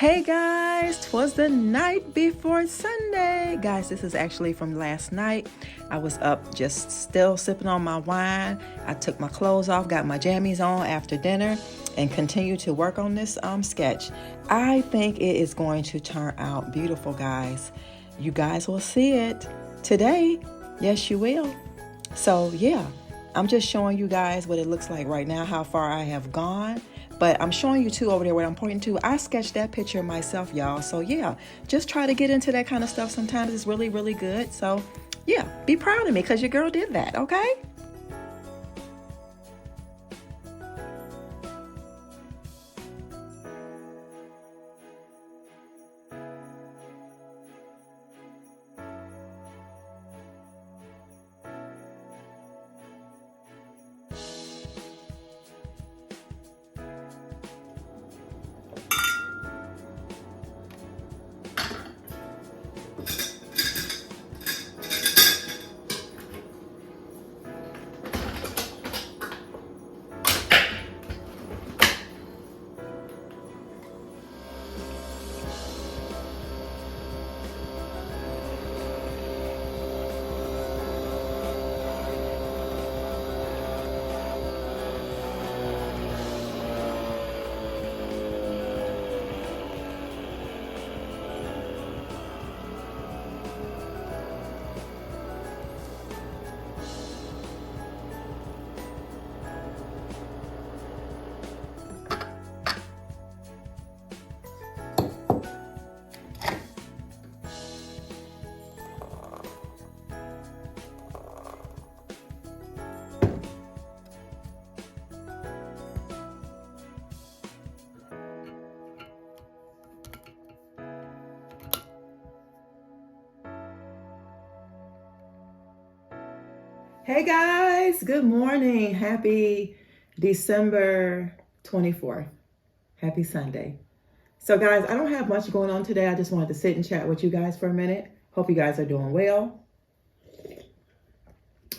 Hey guys, 'twas the night before Sunday. Guys, this is actually from last night. I was up just still sipping on my wine. I took my clothes off, got my jammies on after dinner, and continued to work on this sketch. I think it is going to turn out beautiful, guys. You guys will see it today. Yes, you will. So yeah, I'm just showing you guys what it looks like right now, how far I have gone. But I'm showing you too over there what I'm pointing to. I sketched that picture myself, y'all. So yeah, just try to get into that kind of stuff. Sometimes it's really, really good. So yeah, be proud of me because your girl did that, okay? Hey guys, good morning. Happy December 24th. Happy Sunday. So guys, I don't have much going on today. I just wanted to sit and chat with you guys for a minute. Hope you guys are doing well.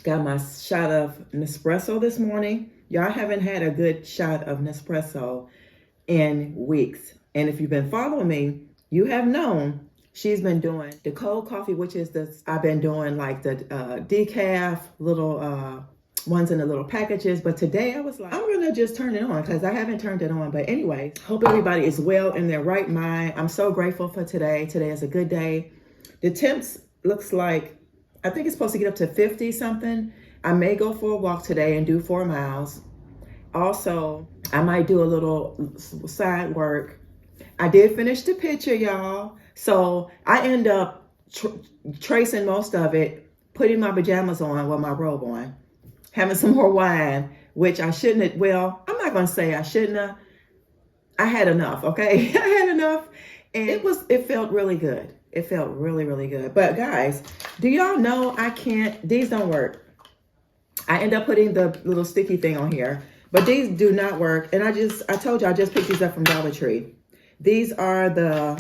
Got my shot of Nespresso this morning. Y'all haven't had a good shot of Nespresso in weeks. And if you've been following me, you have known she's been doing the cold coffee, which is I've been doing like the decaf little ones in the little packages. But today I was like, I'm gonna just turn it on because I haven't turned it on. But anyway, hope everybody is well in their right mind. I'm so grateful for today. Today is a good day. The temps looks like, I think it's supposed to get up to 50 something. I may go for a walk today and do 4 miles. Also, I might do a little side work. I did finish the picture, y'all. So I end up tracing most of it, putting my pajamas on with my robe on, having some more wine, which I shouldn't have. Well, I'm not going to say I shouldn't have. I had enough, okay? I had enough. And it felt really good. It felt really, really good. But guys, do y'all know these don't work. I end up putting the little sticky thing on here, but these do not work. And I told you, I just picked these up from Dollar Tree. These are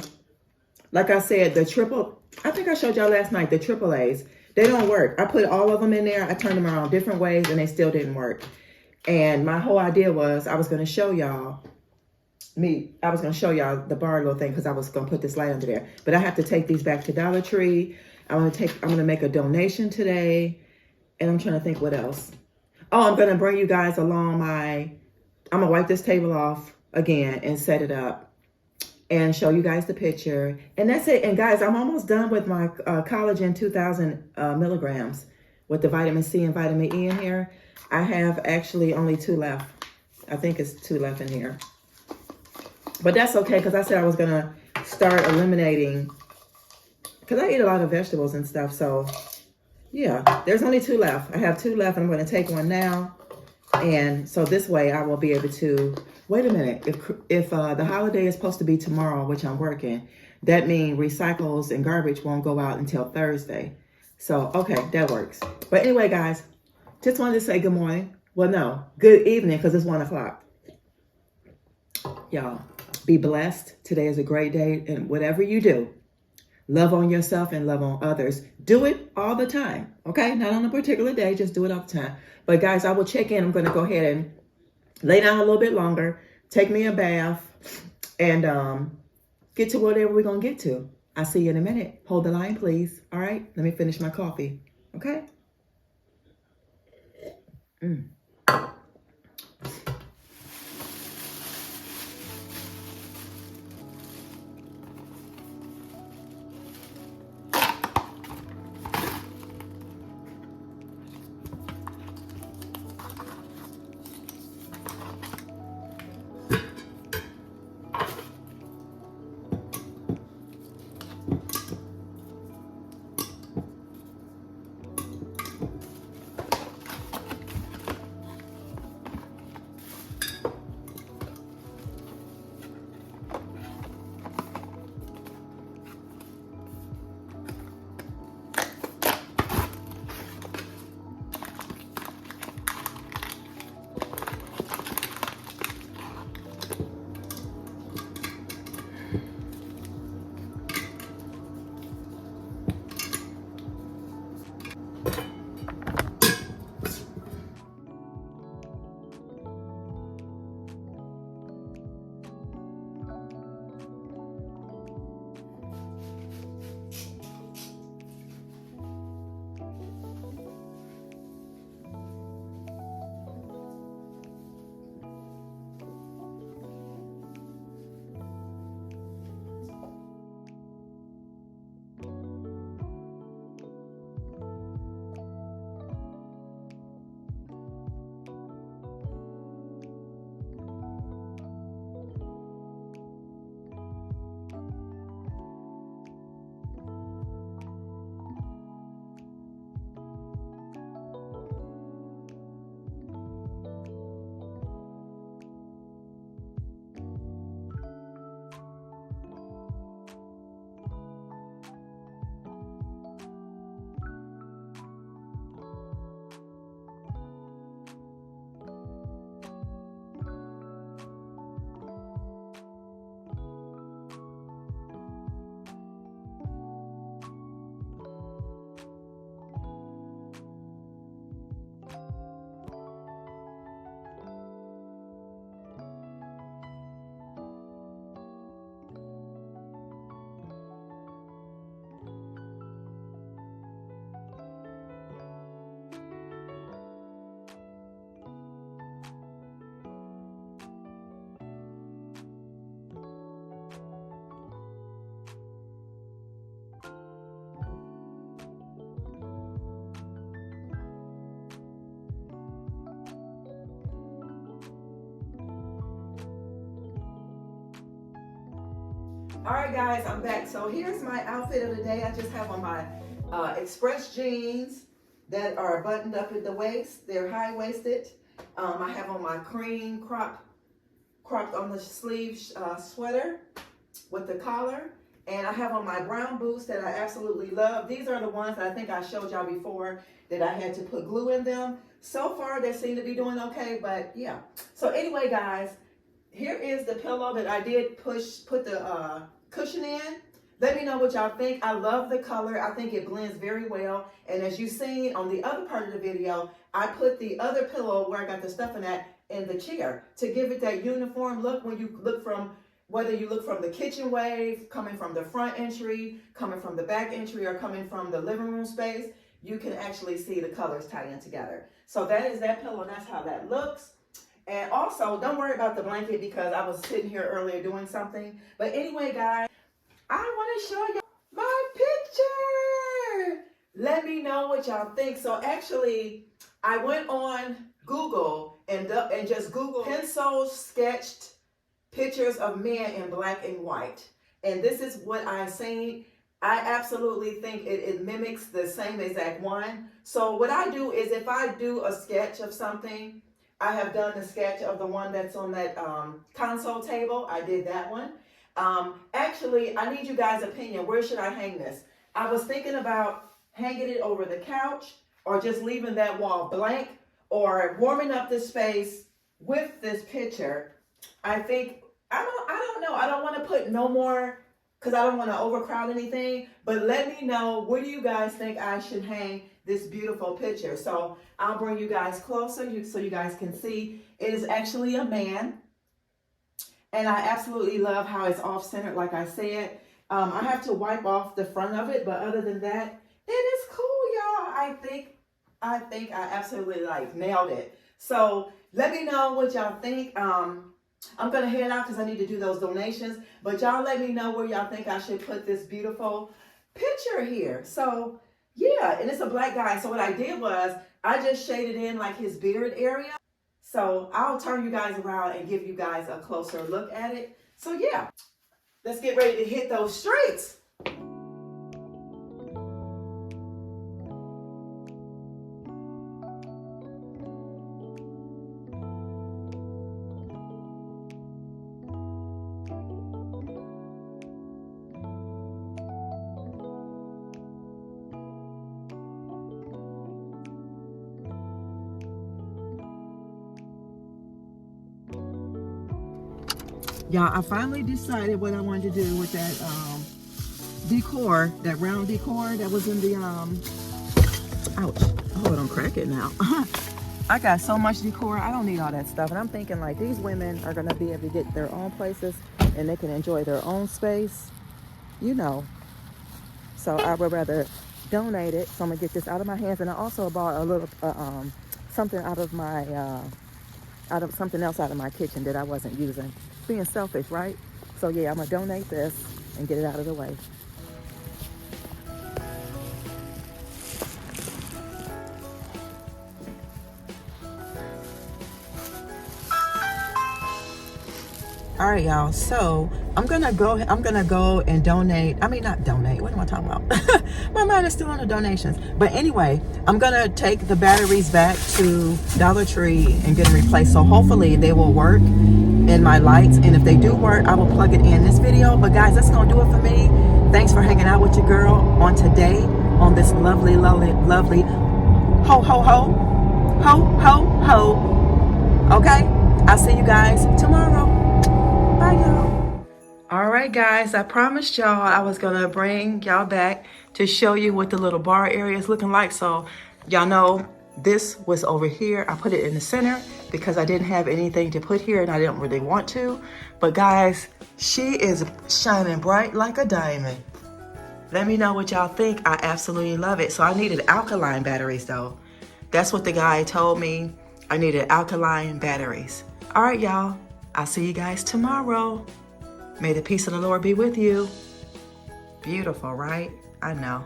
like I said, I think I showed y'all last night, the AAAs. They don't work. I put all of them in there. I turned them around different ways and they still didn't work. And my whole idea was I was going to show y'all the bar little thing because I was going to put this light under there. But I have to take these back to Dollar Tree. I'm going to make a donation today. And I'm trying to think what else. Oh, I'm going to bring you guys along I'm going to wipe this table off again and set it up and show you guys the picture. And that's it. And guys, I'm almost done with my collagen 2000 milligrams with the vitamin C and vitamin E in here. I have actually only 2 left. I think it's 2 left in here. But that's okay because I said I was going to start eliminating, because I eat a lot of vegetables and stuff. So yeah, there's only 2 left. I have 2 left. I'm going to take one now. And so this way I will be able to, wait a minute, if the holiday is supposed to be tomorrow, which I'm working, that means recycles and garbage won't go out until Thursday. So, okay, that works. But anyway, guys, just wanted to say good morning. Well, no, good evening because it's 1 o'clock. Y'all, be blessed. Today is a great day. And whatever you do, love on yourself and love on others. Do it all the time, okay? Not on a particular day, just do it all the time. But guys, I will check in. I'm going to go ahead and lay down a little bit longer, take me a bath, and get to whatever we're going to get to. I'll see you in a minute. Hold the line, please. All right? Let me finish my coffee. Okay? All right, guys, I'm back. So here's my outfit of the day. I just have on my express jeans that are buttoned up at the waist. They're high-waisted. I have on my cream cropped on the sleeve sweater with the collar. And I have on my brown boots that I absolutely love. These are the ones that I think I showed y'all before that I had to put glue in them. So far, they seem to be doing okay, but yeah. So anyway, guys, here is the pillow that I did put the cushion in. Let me know what y'all think. I love the color. I think it blends very well. And as you've seen on the other part of the video, I put the other pillow where I got the stuffing at in the chair to give it that uniform look when you look from, whether you look from the kitchen way, coming from the front entry, coming from the back entry, or coming from the living room space, you can actually see the colors tie in together. So that is that pillow. That's how that looks. And also, don't worry about the blanket because I was sitting here earlier doing something. But anyway, guys, I want to show you my picture. Let me know what y'all think. So actually, I went on Google and just Googled pencil sketched pictures of men in black and white. And this is what I've seen. I absolutely think it mimics the same exact one. So what I do is if I do a sketch of something, I have done the sketch of the one that's on that console table. I did that one. Actually, I need you guys' opinion. Where should I hang this? I was thinking about hanging it over the couch or just leaving that wall blank or warming up the space with this picture. I think, I don't know. I don't want to put no more because I don't want to overcrowd anything. But let me know, where do you guys think I should hang this beautiful picture? So I'll bring you guys closer so you guys can see. It is actually a man. And I absolutely love how it's off-centered, like I said. I have to wipe off the front of it, but other than that, it is cool, y'all. I think I absolutely like nailed it. So let me know what y'all think. I'm gonna head out because I need to do those donations. But y'all let me know where y'all think I should put this beautiful picture here. So yeah, and it's a black guy. So what I did was I just shaded in like his beard area. So I'll turn you guys around and give you guys a closer look at it. So yeah, let's get ready to hit those streets. Y'all, I finally decided what I wanted to do with that decor, that round decor that was in the ouch. Oh, don't crack it now. I got so much decor, I don't need all that stuff. And I'm thinking like these women are gonna be able to get their own places and they can enjoy their own space, you know. So I would rather donate it. So I'm gonna get this out of my hands. And I also bought a little something out of my something else out of my kitchen that I wasn't using. Being selfish, right? So yeah, I'm gonna donate this and get it out of the way. All right, y'all. So I'm gonna go and donate. I mean, not donate. What am I talking about? My mind is still on the donations. But anyway, I'm gonna take the batteries back to Dollar Tree and get them replaced. So hopefully they will work in my lights. And if they do work, I will plug it in this video. But guys, that's gonna do it for me. Thanks for hanging out with your girl on today on this lovely, lovely, lovely ho ho ho ho ho ho. Okay, I'll see you guys tomorrow. Bye, y'all. All right, guys, I promised y'all I was gonna bring y'all back to show you what the little bar area is looking like. So y'all know this was over here. I put it in the center because I didn't have anything to put here and I didn't really want to. But guys, she is shining bright like a diamond. Let me know what y'all think. I absolutely love it. So I needed alkaline batteries though. That's what the guy told me. I needed alkaline batteries. All right, y'all. I'll see you guys tomorrow. May the peace of the Lord be with you. Beautiful, right? I know.